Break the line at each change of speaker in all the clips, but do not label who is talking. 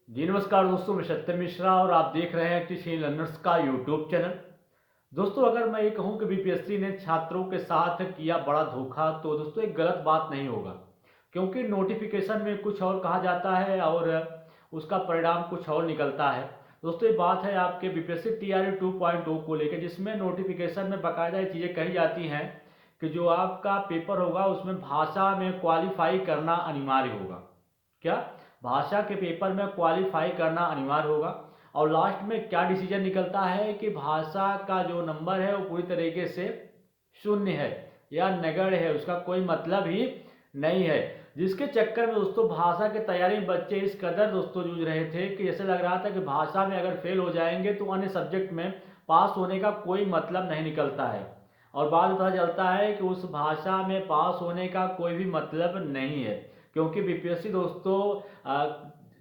जी नमस्कार दोस्तों, मैं सत्यम मिश्रा और आप देख रहे हैं टीसी लर्नर्स का यूट्यूब चैनल। दोस्तों, अगर मैं ये कहूँ कि बीपीएससी ने छात्रों के साथ किया बड़ा धोखा, तो दोस्तों एक गलत बात नहीं होगा, क्योंकि नोटिफिकेशन में कुछ और कहा जाता है और उसका परिणाम कुछ और निकलता है। दोस्तों, ये बात है आपके बीपीएससी टीआरई 2.0 को लेकर, जिसमें नोटिफिकेशन में बाकायदा ये चीज़ें कही जाती हैं कि जो आपका पेपर होगा उसमें भाषा में क्वालिफाई करना अनिवार्य होगा। क्या? भाषा के पेपर में क्वालिफाई करना अनिवार्य होगा। और लास्ट में क्या डिसीजन निकलता है कि भाषा का जो नंबर है वो पूरी तरीके से शून्य है या नगण्य है, उसका कोई मतलब ही नहीं है। जिसके चक्कर में दोस्तों भाषा की तैयारी में बच्चे इस कदर दोस्तों जूझ रहे थे कि जैसे लग रहा था कि भाषा में अगर फेल हो जाएंगे तो अन्य सब्जेक्ट में पास होने का कोई मतलब नहीं निकलता है। और बाद में पता चलता है कि उस भाषा में पास होने का कोई भी मतलब नहीं है, क्योंकि बीपीएससी दोस्तों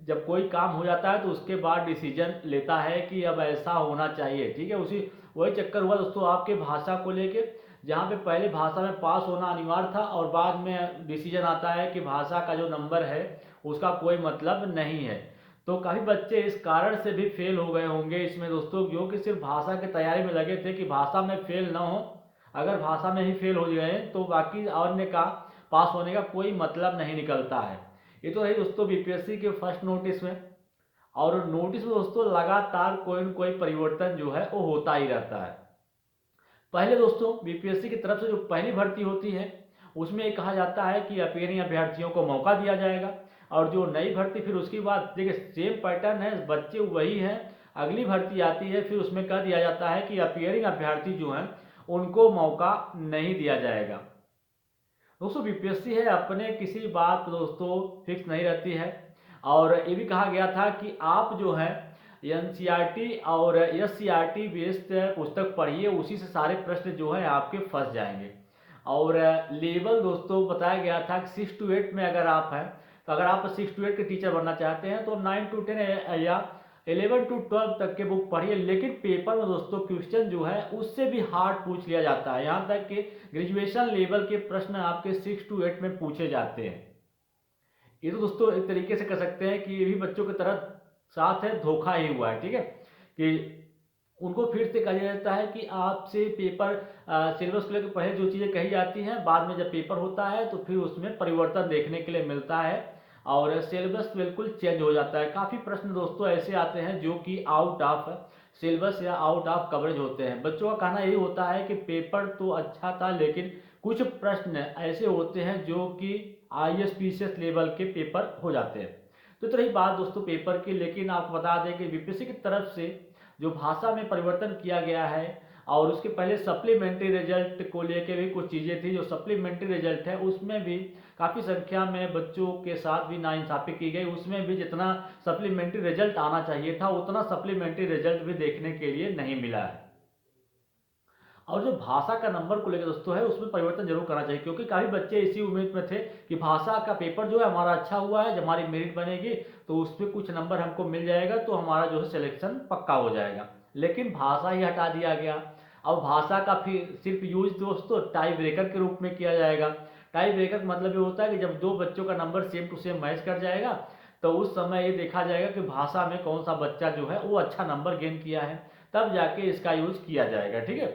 जब कोई काम हो जाता है तो उसके बाद डिसीजन लेता है कि अब ऐसा होना चाहिए। ठीक है, उसी वही चक्कर हुआ दोस्तों आपके भाषा को लेके, जहाँ पे पहले भाषा में पास होना अनिवार्य था और बाद में डिसीजन आता है कि भाषा का जो नंबर है उसका कोई मतलब नहीं है। तो काफ़ी बच्चे इस कारण से भी फेल हो गए होंगे इसमें दोस्तों, जो कि सिर्फ भाषा की तैयारी में लगे थे कि भाषा में फेल ना हो। अगर भाषा में ही फेल हो गए तो बाकी अन्य का पास होने का कोई मतलब नहीं निकलता है। ये तो है दोस्तों बीपीएससी के फर्स्ट नोटिस में। और नोटिस में दोस्तों लगातार कोई न कोई परिवर्तन जो है वो होता ही रहता है। पहले दोस्तों बीपीएससी की तरफ से जो पहली भर्ती होती है उसमें ये कहा जाता है कि अपीयरिंग अभ्यर्थियों को मौका दिया जाएगा। और जो नई भर्ती फिर उसके बाद देखिए सेम पैटर्न है, बच्चे वही हैं। अगली भर्ती आती है फिर उसमें कह दिया जाता है कि अपीयरिंग अभ्यर्थी जो हैं उनको मौका नहीं दिया जाएगा। दोस्तों बीपीएससी है अपने किसी बात दोस्तों फिक्स नहीं रहती है। और ये भी कहा गया था कि आप जो है एनसीईआरटी और एससीईआरटी बेस्ड पुस्तक पढ़िए, उसी से सारे प्रश्न जो है आपके फंस जाएंगे। और लेवल दोस्तों बताया गया था कि 6 to 8 में अगर आप हैं, तो अगर आप 6 to 8 के टीचर बनना चाहते हैं तो 9 to 10 या 11 to 12 तक के बुक पढ़िए। लेकिन पेपर में दोस्तों क्वेश्चन जो है उससे भी हार्ड पूछ लिया जाता है, यहाँ तक कि ग्रेजुएशन लेवल के प्रश्न आपके 6 to 8 में पूछे जाते हैं। ये तो दोस्तों एक तरीके से कह सकते हैं कि ये भी बच्चों की तरह साथ है धोखा ही हुआ है। ठीक है, कि उनको फिर से कहा जाता है कि आपसे पेपर सिलेबस को लेकर पहले जो चीज़ें कही जाती हैं, बाद में जब पेपर होता है तो फिर उसमें परिवर्तन देखने के लिए मिलता है और सिलेबस बिल्कुल चेंज हो जाता है। काफ़ी प्रश्न दोस्तों ऐसे आते हैं जो कि आउट ऑफ सिलेबस या आउट ऑफ कवरेज होते हैं। बच्चों का कहना यही होता है कि पेपर तो अच्छा था, लेकिन कुछ प्रश्न ऐसे होते हैं जो कि आईएएस पीसीएस लेवल के पेपर हो जाते हैं। तो रही बात दोस्तों पेपर की, लेकिन आपको बता दें कि बीपीएससी की तरफ से जो भाषा में परिवर्तन किया गया है और उसके पहले सप्लीमेंट्री रिजल्ट को लेके भी कुछ चीज़ें थी। जो सप्लीमेंट्री रिजल्ट है उसमें भी काफ़ी संख्या में बच्चों के साथ भी नाइंसाफ़ी की गई। उसमें भी जितना सप्लीमेंट्री रिजल्ट आना चाहिए था उतना सप्लीमेंट्री रिजल्ट भी देखने के लिए नहीं मिला है। और जो भाषा का नंबर को लेकर दोस्तों है उसमें परिवर्तन जरूर करना चाहिए, क्योंकि काफ़ी बच्चे इसी उम्मीद में थे कि भाषा का पेपर जो है हमारा अच्छा हुआ है, जब हमारी मेरिट बनेगी तो उसमें कुछ नंबर हमको मिल जाएगा तो हमारा जो है सिलेक्शन पक्का हो जाएगा। लेकिन भाषा ही हटा दिया गया। अब भाषा का फिर सिर्फ यूज दोस्तों टाई ब्रेकर के रूप में किया जाएगा। टाई ब्रेकर का मतलब ये होता है कि जब दो बच्चों का number same to same match कर जाएगा तो उस समय ये देखा जाएगा कि भाषा में कौन सा बच्चा जो है वो अच्छा नंबर गेन किया है, तब जाके इसका यूज किया जाएगा। ठीक है,